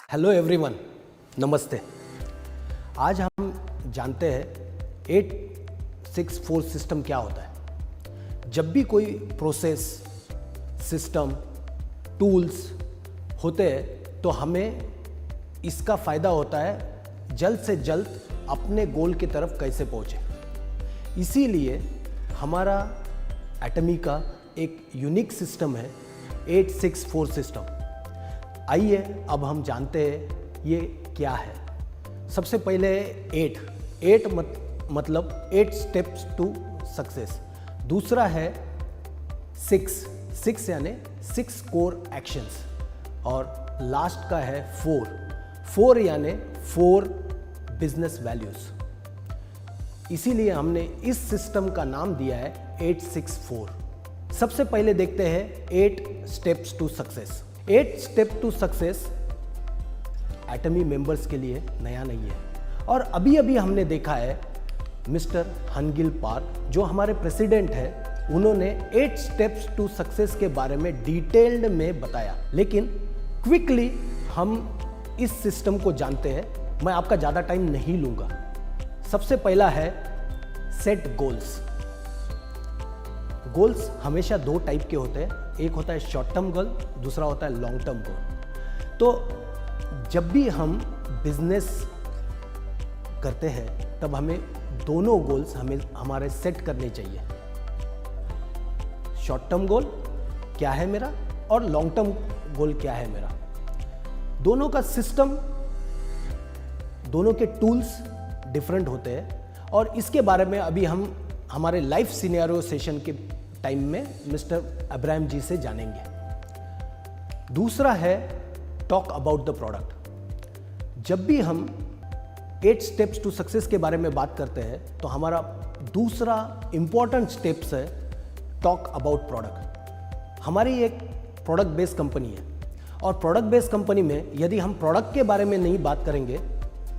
Hello everyone, नमस्ते। आज हम जानते हैं 864 सिस्टम क्या होता है। जब भी कोई प्रोसेस, सिस्टम, टूल्स होते हैं तो हमें इसका फ़ायदा होता है जल्द से जल्द अपने गोल की तरफ कैसे पहुँचे। इसीलिए हमारा एटमी का एक यूनिक सिस्टम है 864 सिस्टम। आइए अब हम जानते हैं ये क्या है। सबसे पहले 8 मतलब 8 स्टेप्स टू सक्सेस। दूसरा है 6 यानी 6 कोर एक्शंस। और लास्ट का है 4 यानी 4 बिजनेस वैल्यूज। इसीलिए हमने इस सिस्टम का नाम दिया है 864। सबसे पहले देखते हैं 8 steps to success. 8 step to success Atomy members के लिए नया नहीं है। और अभी अभी हमने देखा है मिस्टर हनगिल पार्क जो हमारे प्रेसिडेंट हैं, उन्होंने 8 स्टेप्स टू सक्सेस के बारे में डिटेल्ड में बताया। लेकिन क्विकली हम इस सिस्टम को जानते हैं। मैं आपका ज़्यादा टाइम नहीं लूँगा। सबसे पहला है सेट गोल्स। गोल्स हमेशा 2 टाइप के होते हैं। एक होता है शॉर्ट टर्म गोल, दूसरा होता है लॉन्ग टर्म गोल। तो जब भी हम बिजनेस करते हैं तब हमें दोनों गोल्स हमारे सेट करने चाहिए। शॉर्ट टर्म गोल क्या है मेरा और लॉन्ग टर्म गोल क्या है मेरा। दोनों का सिस्टम, दोनों के टूल्स डिफरेंट होते हैं और इसके बारे में अभी हम हमारे लाइफ सिनेरियो सेशन के टाइम में मिस्टर अब्राहम जी से जानेंगे। दूसरा है टॉक अबाउट द प्रोडक्ट। जब भी हम 8 स्टेप्स टू सक्सेस के बारे में बात करते हैं तो हमारा दूसरा इंपॉर्टेंट स्टेप्स है टॉक अबाउट प्रोडक्ट। हमारी एक प्रोडक्ट बेस्ड कंपनी है और प्रोडक्ट बेस्ड कंपनी में यदि हम प्रोडक्ट के बारे में नहीं बात करेंगे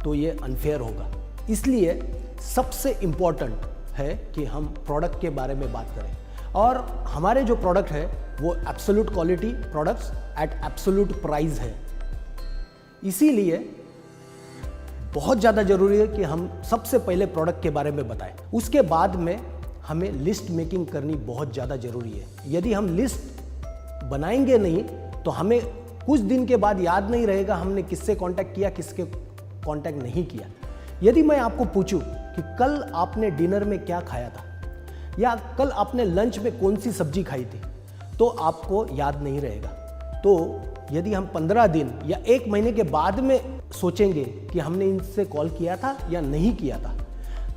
तो ये अनफेयर होगा। इसलिए सबसे इंपॉर्टेंट है कि हम प्रोडक्ट के बारे में बात करें। और हमारे जो प्रोडक्ट है वो absolute quality products at absolute price है। इसीलिए बहुत ज़्यादा ज़रूरी है कि हम सबसे पहले प्रोडक्ट के बारे में बताएं। उसके बाद में हमें लिस्ट मेकिंग करनी बहुत ज़्यादा ज़रूरी है। यदि हम लिस्ट बनाएंगे नहीं तो हमें कुछ दिन के बाद याद नहीं रहेगा हमने किससे कांटेक्ट किया, किसके कांटेक्ट नहीं किया। यदि मैं आपको पूछूं कि कल आपने डिनर में क्या खाया था या कल आपने लंच में कौन सी सब्जी खाई थी तो आपको याद नहीं रहेगा। तो यदि हम 15 दिन या 1 महीने के बाद में सोचेंगे कि हमने इनसे कॉल किया था या नहीं किया था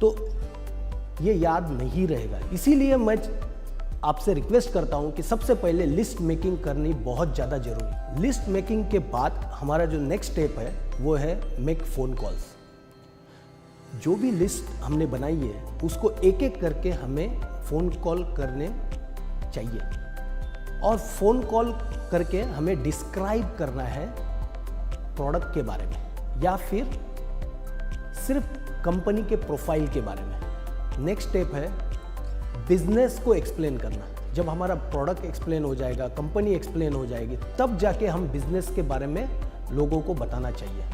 तो ये याद नहीं रहेगा। इसीलिए मैं आपसे रिक्वेस्ट करता हूं कि सबसे पहले लिस्ट मेकिंग करनी बहुत ज़्यादा जरूरी। लिस्ट मेकिंग के बाद हमारा जो नेक्स्ट स्टेप है वो है मेक फ़ोन कॉल्स। जो भी लिस्ट हमने बनाई है उसको एक एक करके हमें फ़ोन कॉल करने चाहिए और फ़ोन कॉल करके हमें डिस्क्राइब करना है प्रोडक्ट के बारे में या फिर सिर्फ कंपनी के प्रोफाइल के बारे में। नेक्स्ट स्टेप है बिजनेस को एक्सप्लेन करना। जब हमारा प्रोडक्ट एक्सप्लेन हो जाएगा, कंपनी एक्सप्लेन हो जाएगी, तब जाके हम बिजनेस के बारे में लोगों को बताना चाहिए।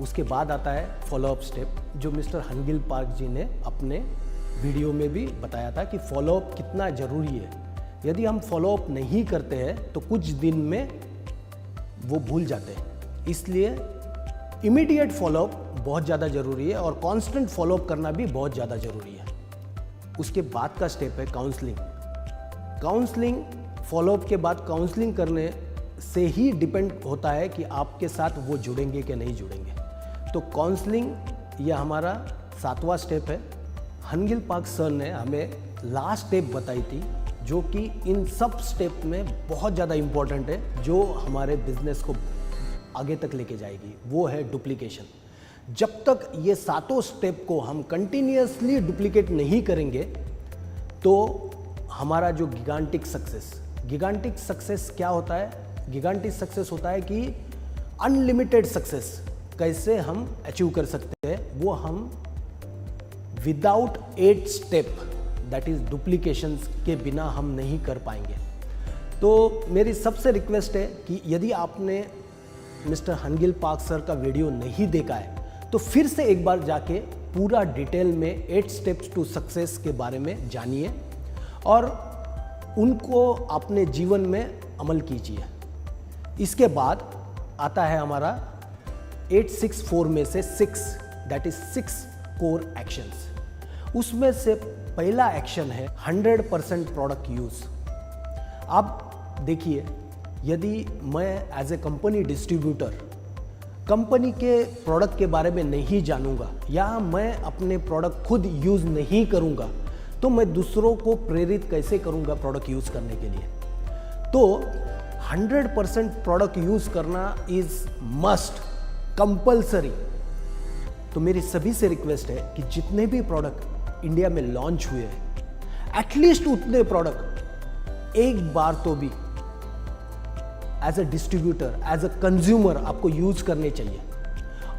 उसके बाद आता है फॉलोअप स्टेप जो मिस्टर हनगिल पार्क जी ने अपने वीडियो में भी बताया था कि फॉलोअप कितना ज़रूरी है। यदि हम फॉलोअप नहीं करते हैं तो कुछ दिन में वो भूल जाते हैं। इसलिए इमीडिएट फॉलोअप बहुत ज़्यादा ज़रूरी है और कांस्टेंट फॉलोअप करना भी बहुत ज़्यादा ज़रूरी है। उसके बाद का स्टेप है काउंसलिंग। फॉलोअप के बाद काउंसलिंग करने से ही डिपेंड होता है कि आपके साथ वो जुड़ेंगे कि नहीं जुड़ेंगे। तो काउंसलिंग यह हमारा 7वां स्टेप है। हनगिल पार्क सर ने हमें लास्ट स्टेप बताई थी जो कि इन सब स्टेप में बहुत ज़्यादा इम्पोर्टेंट है, जो हमारे बिजनेस को आगे तक लेके जाएगी। वो है डुप्लीकेशन। जब तक ये 7 स्टेप को हम कंटिन्यूसली डुप्लीकेट नहीं करेंगे तो हमारा जो गिगांटिक सक्सेस क्या होता है? गिगांटिक सक्सेस होता है कि अनलिमिटेड सक्सेस कैसे हम अचीव कर सकते हैं, वो हम without 8 step that is duplications के बिना हम नहीं कर पाएंगे। तो मेरी सबसे रिक्वेस्ट है कि यदि आपने मिस्टर हनगिल पार्क सर का वीडियो नहीं देखा है तो फिर से एक बार जाके पूरा डिटेल में 8 स्टेप्स टू सक्सेस के बारे में जानिए और उनको अपने जीवन में अमल कीजिए। इसके बाद आता है हमारा 864 में से 6, दैट इज 6 कोर एक्शंस। उसमें से पहला एक्शन है 100% प्रोडक्ट यूज। आप देखिए, यदि मैं as a company distributor company के प्रोडक्ट के बारे में नहीं जानूंगा या मैं अपने प्रोडक्ट खुद यूज नहीं करूंगा तो मैं दूसरों को प्रेरित कैसे करूंगा प्रोडक्ट यूज करने के लिए। तो 100% प्रोडक्ट यूज करना इज मस्ट, कंपल्सरी। तो मेरी सभी से रिक्वेस्ट है कि जितने भी प्रोडक्ट इंडिया में लॉन्च हुए हैं एटलीस्ट उतने प्रोडक्ट एक बार तो भी as a distributor, as a consumer आपको यूज करने चाहिए।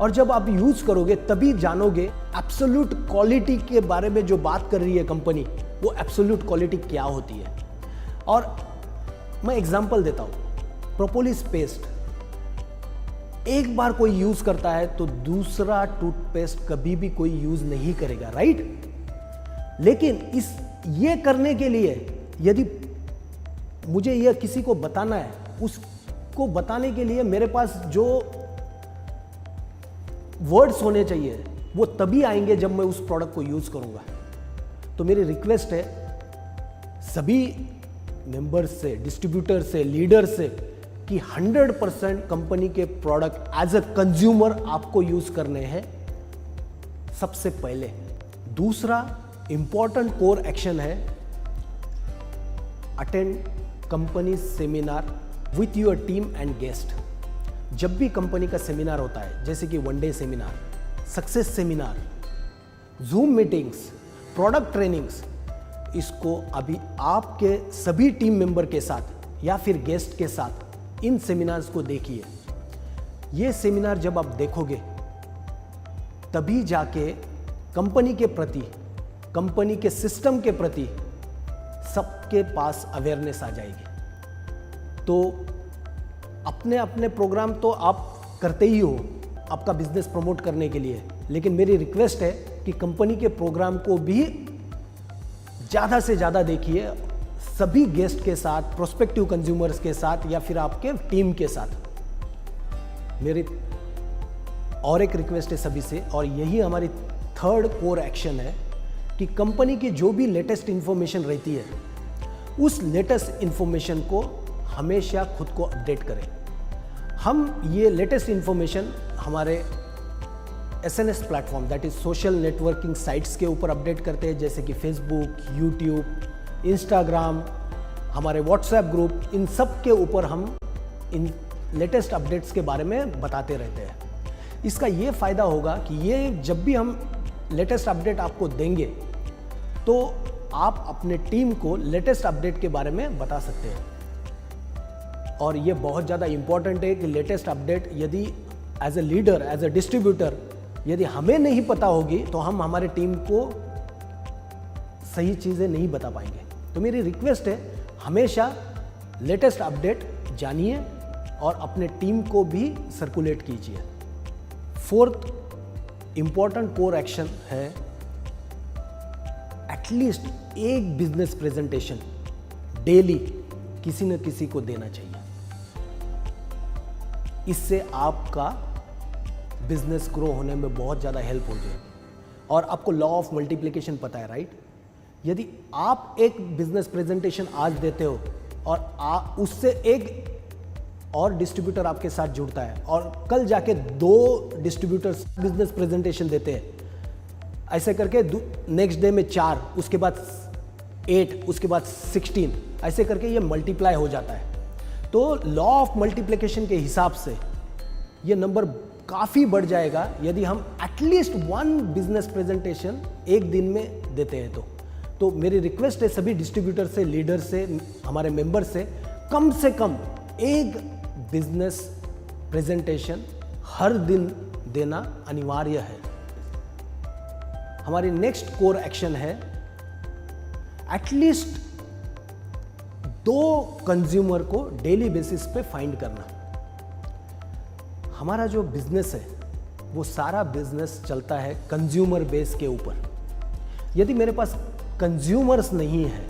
और जब आप यूज करोगे तभी जानोगे एब्सोल्यूट क्वालिटी के बारे में जो बात कर रही है कंपनी, वो एब्सोल्यूट क्वालिटी क्या होती है। और मैं एग्जांपल देता हूं, प्रोपोलिस पेस्ट एक बार कोई यूज करता है तो दूसरा टूथपेस्ट कभी भी कोई यूज नहीं करेगा, राइट। लेकिन ये करने के लिए यदि मुझे यह किसी को बताना है, उसको बताने के लिए मेरे पास जो वर्ड्स होने चाहिए वो तभी आएंगे जब मैं उस प्रोडक्ट को यूज करूंगा। तो मेरी रिक्वेस्ट है सभी मेंबर्स से, डिस्ट्रीब्यूटर से, लीडर से कि 100% कंपनी के प्रोडक्ट एज अ कंज्यूमर आपको यूज करने हैं सबसे पहले। दूसरा इंपॉर्टेंट कोर एक्शन है attend company seminar with your team and guest. जब भी कंपनी का सेमिनार होता है, जैसे कि 1 day seminar, success seminar, zoom meetings, product trainings, इसको अभी आपके सभी टीम मेंबर के साथ या फिर गेस्ट के साथ इन सेमिनार्स को देखिए। ये सेमिनार जब आप देखोगे तभी जाके कंपनी के प्रति, कंपनी के सिस्टम के प्रति सबके पास अवेयरनेस आ जाएगी। तो अपने अपने प्रोग्राम तो आप करते ही हो आपका बिजनेस प्रमोट करने के लिए, लेकिन मेरी रिक्वेस्ट है कि कंपनी के प्रोग्राम को भी ज़्यादा से ज़्यादा देखिए, सभी गेस्ट के साथ, प्रोस्पेक्टिव कंज्यूमर्स के साथ या फिर आपके टीम के साथ। मेरी और एक रिक्वेस्ट है सभी से, और यही हमारी 3rd कोर एक्शन है कि कंपनी की जो भी लेटेस्ट इंफॉर्मेशन रहती है उस लेटेस्ट इंफॉर्मेशन को हमेशा खुद को अपडेट करें। हम ये लेटेस्ट इंफॉर्मेशन हमारे SNS platform, that is social networking sites के ऊपर अपडेट करते हैं, जैसे कि फेसबुक, यूट्यूब, इंस्टाग्राम, हमारे व्हाट्सएप ग्रुप, इन सब के ऊपर हम इन लेटेस्ट अपडेट्स के बारे में बताते रहते हैं। इसका ये फ़ायदा होगा कि ये जब भी हम लेटेस्ट अपडेट आपको देंगे तो आप अपने टीम को लेटेस्ट अपडेट के बारे में बता सकते हैं। और ये बहुत ज़्यादा इम्पॉर्टेंट है कि लेटेस्ट अपडेट यदि as a leader, as a distributor यदि हमें नहीं पता होगी तो हम हमारे टीम को सही चीज़ें नहीं बता पाएंगे। तो मेरी रिक्वेस्ट है हमेशा लेटेस्ट अपडेट जानिए और अपने टीम को भी सर्कुलेट कीजिए। 4th इंपॉर्टेंट कोर एक्शन है एटलीस्ट एक बिजनेस प्रेजेंटेशन डेली किसी न किसी को देना चाहिए। इससे आपका बिजनेस ग्रो होने में बहुत ज़्यादा हेल्प हो जाएगी। और आपको लॉ ऑफ मल्टीप्लिकेशन पता है, राइट। यदि आप एक बिजनेस प्रेजेंटेशन आज देते हो और उससे एक और डिस्ट्रीब्यूटर आपके साथ जुड़ता है और कल जाके 2 डिस्ट्रीब्यूटर्स बिजनेस प्रेजेंटेशन देते हैं, ऐसे करके नेक्स्ट डे में 4, उसके बाद 8, उसके बाद 16, ऐसे करके ये मल्टीप्लाई हो जाता है। तो लॉ ऑफ मल्टीप्लिकेशन के हिसाब से ये नंबर काफ़ी बढ़ जाएगा यदि हम एटलीस्ट 1 बिजनेस प्रेजेंटेशन एक दिन में देते हैं। तो मेरी रिक्वेस्ट है सभी डिस्ट्रीब्यूटर से, लीडर से, हमारे मेंबर से कम एक बिजनेस प्रेजेंटेशन हर दिन देना अनिवार्य है। हमारी नेक्स्ट कोर एक्शन है एटलीस्ट 2 कंज्यूमर को डेली बेसिस पे फाइंड करना। हमारा जो बिजनेस है वो सारा बिजनेस चलता है कंज्यूमर बेस के ऊपर। यदि मेरे पास कंज्यूमर्स नहीं है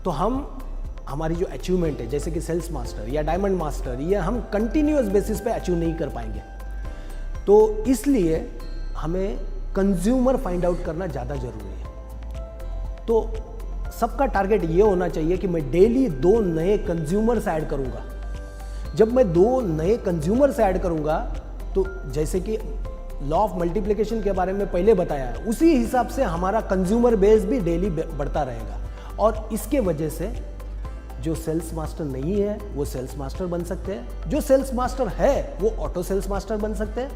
तो हमारी जो अचीवमेंट है जैसे कि सेल्स मास्टर या डायमंड मास्टर, ये हम कंटिन्यूअस बेसिस पे अचीव नहीं कर पाएंगे। तो इसलिए हमें कंज्यूमर फाइंड आउट करना ज़्यादा ज़रूरी है। तो सबका टारगेट ये होना चाहिए कि मैं डेली 2 नए कंज्यूमर्स ऐड करूँगा। जब मैं 2 नए कंज्यूमर्स ऐड करूँगा तो जैसे कि लॉ ऑफ मल्टीप्लिकेशन के बारे में पहले बताया है, उसी हिसाब से हमारा कंज्यूमर बेस भी डेली बढ़ता रहेगा। और इसके वजह से जो सेल्स मास्टर नहीं है वो सेल्स मास्टर बन सकते हैं, जो सेल्स मास्टर है वो ऑटो सेल्स मास्टर बन सकते हैं,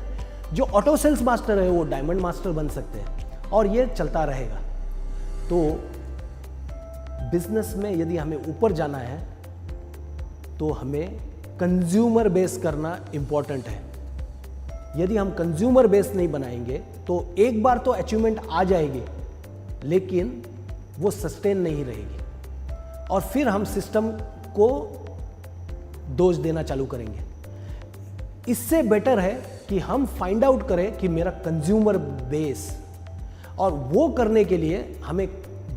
जो ऑटो सेल्स मास्टर है वो डायमंड मास्टर बन सकते हैं, और ये चलता रहेगा। तो बिजनेस में यदि हमें ऊपर जाना है तो हमें कंज्यूमर बेस करना इंपॉर्टेंट है। यदि हम कंज्यूमर बेस नहीं बनाएंगे तो एक बार तो अचीवमेंट आ जाएगी लेकिन वो सस्टेन नहीं रहेगी, और फिर हम सिस्टम को दोष देना चालू करेंगे। इससे बेटर है कि हम फाइंड आउट करें कि मेरा कंज्यूमर बेस, और वो करने के लिए हमें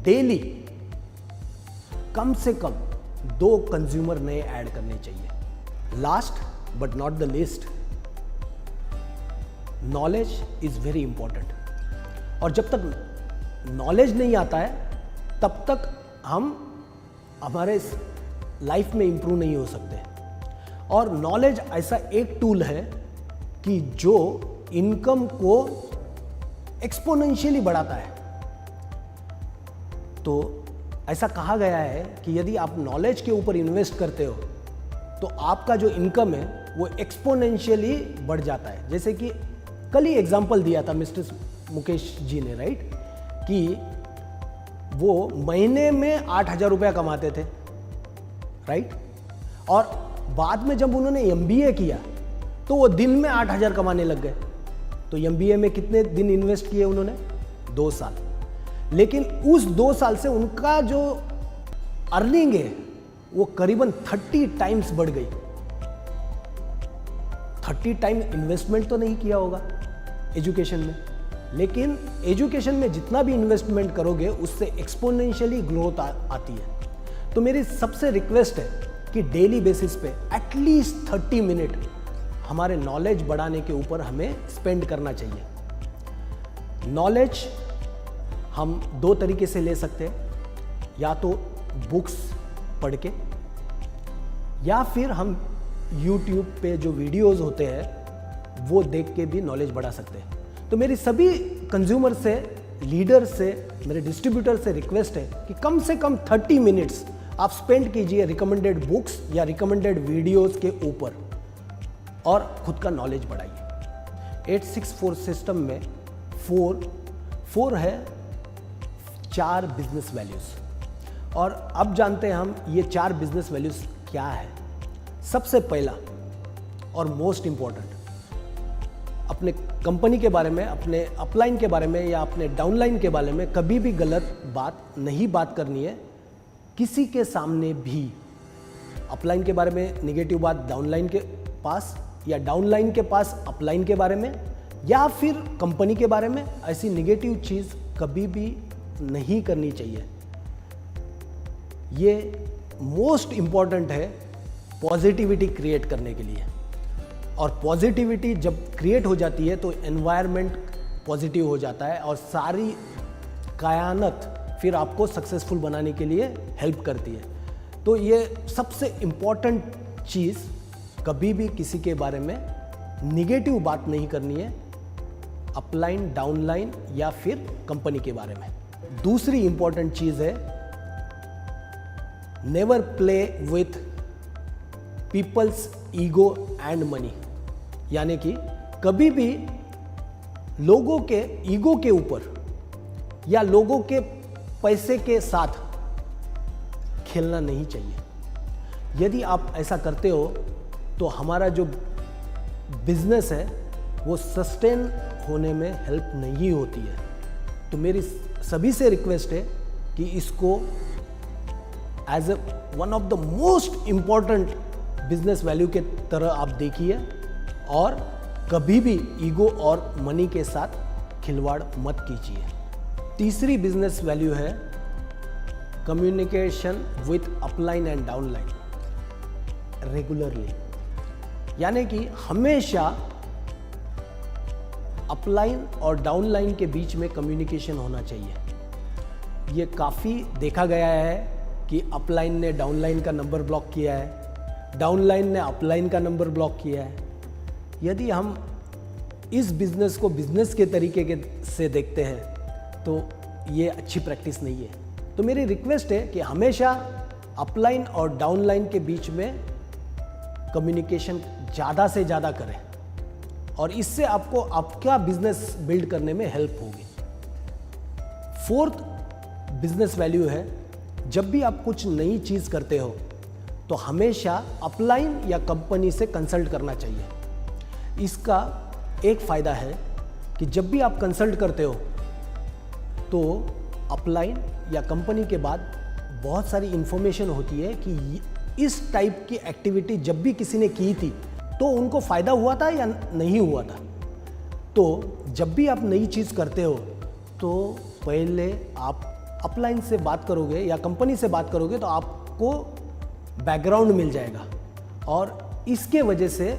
डेली कम से कम 2 कंज्यूमर नए ऐड करने चाहिए। Last but not the least, knowledge is very important. और जब तक नॉलेज नहीं आता है तब तक हम हमारे लाइफ में इंप्रूव नहीं हो सकते। और नॉलेज ऐसा एक टूल है कि जो इनकम को एक्सपोनेंशियली बढ़ाता है। तो ऐसा कहा गया है कि यदि आप नॉलेज के ऊपर इन्वेस्ट करते हो तो आपका जो इनकम है वो एक्सपोनेंशियली बढ़ जाता है। जैसे कि कल ही एग्जांपल दिया था मिस्टर मुकेश जी ने, राइट, कि वो महीने में 8,000 रुपया कमाते थे, राइट, और बाद में जब उन्होंने MBA किया तो वो दिन में 8,000 कमाने लग गए। तो MBA में कितने दिन इन्वेस्ट किए उन्होंने? 2 साल। लेकिन उस 2 साल से उनका जो अर्निंग है वो करीबन 30 टाइम्स बढ़ गई। 30 टाइम इन्वेस्टमेंट तो नहीं किया होगा एजुकेशन में, लेकिन एजुकेशन में जितना भी इन्वेस्टमेंट करोगे उससे एक्सपोनेंशियली ग्रोथ आती है। तो मेरी सबसे रिक्वेस्ट है कि डेली बेसिस पे एटलीस्ट 30 मिनट हमारे नॉलेज बढ़ाने के ऊपर हमें स्पेंड करना चाहिए। नॉलेज हम 2 तरीके से ले सकते हैं, या तो बुक्स पढ़ के, या फिर हम YouTube पे जो वीडियोस होते हैं वो देख के भी नॉलेज बढ़ा सकते हैं। तो मेरी सभी कंज्यूमर से, लीडर से, मेरे डिस्ट्रीब्यूटर से रिक्वेस्ट है कि कम से कम 30 मिनट्स आप स्पेंड कीजिए रिकमेंडेड बुक्स या रिकमेंडेड वीडियोस के ऊपर, और खुद का नॉलेज बढ़ाइए। 864 सिस्टम में 4 है 4 बिजनेस वैल्यूज। और अब जानते हैं हम ये 4 बिजनेस वैल्यूज क्या है। सबसे पहला और मोस्ट इंपॉर्टेंट, अपने कंपनी के बारे में, अपने अपलाइन के बारे में या अपने डाउनलाइन के बारे में कभी भी गलत बात करनी है किसी के सामने भी। अपलाइन के बारे में नेगेटिव बात डाउनलाइन के पास, या डाउनलाइन के पास अपलाइन के बारे में, या फिर कंपनी के बारे में ऐसी नेगेटिव चीज़ कभी भी नहीं करनी चाहिए। ये मोस्ट इंपॉर्टेंट है पॉजिटिविटी क्रिएट करने के लिए। और पॉजिटिविटी जब क्रिएट हो जाती है तो एनवायरनमेंट पॉजिटिव हो जाता है और सारी कायनात फिर आपको सक्सेसफुल बनाने के लिए हेल्प करती है। तो ये सबसे इम्पॉर्टेंट चीज़, कभी भी किसी के बारे में निगेटिव बात नहीं करनी है, अपलाइन, डाउनलाइन या फिर कंपनी के बारे में। दूसरी इंपॉर्टेंट चीज़ है never play with people's ego and money, यानी कि कभी भी लोगों के ईगो के ऊपर या लोगों के पैसे के साथ खेलना नहीं चाहिए। यदि आप ऐसा करते हो तो हमारा जो बिजनेस है वो सस्टेन होने में हेल्प नहीं होती है। तो मेरी सभी से रिक्वेस्ट है कि इसको as one of the most important business value के तरह आप देखिए और कभी भी ईगो और मनी के साथ खिलवाड़ मत कीजिए। तीसरी बिजनेस वैल्यू है communication with upline and downline regularly, यानी कि हमेशा अपलाइन और डाउनलाइन के बीच में कम्युनिकेशन होना चाहिए। ये काफ़ी देखा गया है कि अपलाइन ने डाउनलाइन का नंबर ब्लॉक किया है, डाउनलाइन ने अपलाइन का नंबर ब्लॉक किया है। यदि हम इस बिज़नेस को बिज़नेस के तरीके से देखते हैं तो ये अच्छी प्रैक्टिस नहीं है। तो मेरी रिक्वेस्ट है कि हमेशा अपलाइन और डाउनलाइन के बीच में कम्युनिकेशन ज़्यादा से ज़्यादा करें और इससे आपको आपका बिजनेस बिल्ड करने में हेल्प होगी। फोर्थ बिजनेस वैल्यू है, जब भी आप कुछ नई चीज़ करते हो तो हमेशा अपलाइन या कंपनी से कंसल्ट करना चाहिए। इसका एक फ़ायदा है कि जब भी आप कंसल्ट करते हो तो अपलाइन या कंपनी के बाद बहुत सारी इंफॉर्मेशन होती है कि इस टाइप की एक्टिविटी जब भी किसी ने की थी तो उनको फ़ायदा हुआ था या नहीं हुआ था। तो जब भी आप नई चीज़ करते हो तो पहले आप अपलाइन से बात करोगे या कंपनी से बात करोगे तो आपको बैकग्राउंड मिल जाएगा और इसके वजह से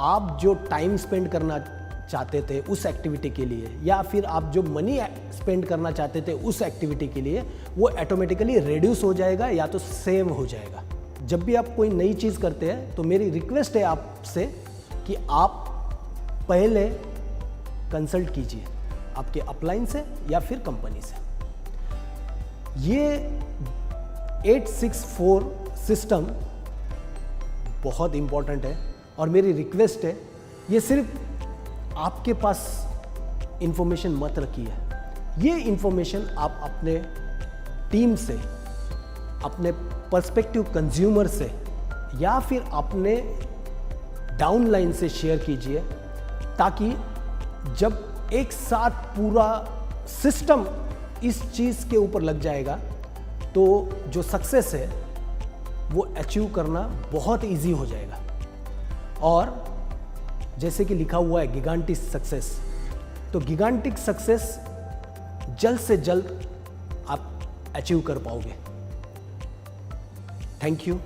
आप जो टाइम स्पेंड करना चाहते थे उस एक्टिविटी के लिए या फिर आप जो मनी स्पेंड करना चाहते थे उस एक्टिविटी के लिए वो ऑटोमेटिकली रिड्यूस हो जाएगा या तो सेव हो जाएगा। जब भी आप कोई नई चीज़ करते हैं तो मेरी रिक्वेस्ट है आपसे कि आप पहले कंसल्ट कीजिए आपके अपलाइन से या फिर कंपनी से। ये 864 सिस्टम बहुत इम्पॉर्टेंट है और मेरी रिक्वेस्ट है ये सिर्फ आपके पास इंफॉर्मेशन मत रखिए, ये इंफॉर्मेशन आप अपने टीम से, अपने पर्सपेक्टिव कंज्यूमर से या फिर अपने डाउनलाइन से शेयर कीजिए ताकि जब एक साथ पूरा सिस्टम इस चीज़ के ऊपर लग जाएगा तो जो सक्सेस है वो अचीव करना बहुत इजी हो जाएगा। और जैसे कि लिखा हुआ है गिगांटिक सक्सेस, तो गिगांटिक सक्सेस जल्द से जल्द आप अचीव कर पाओगे। Thank you.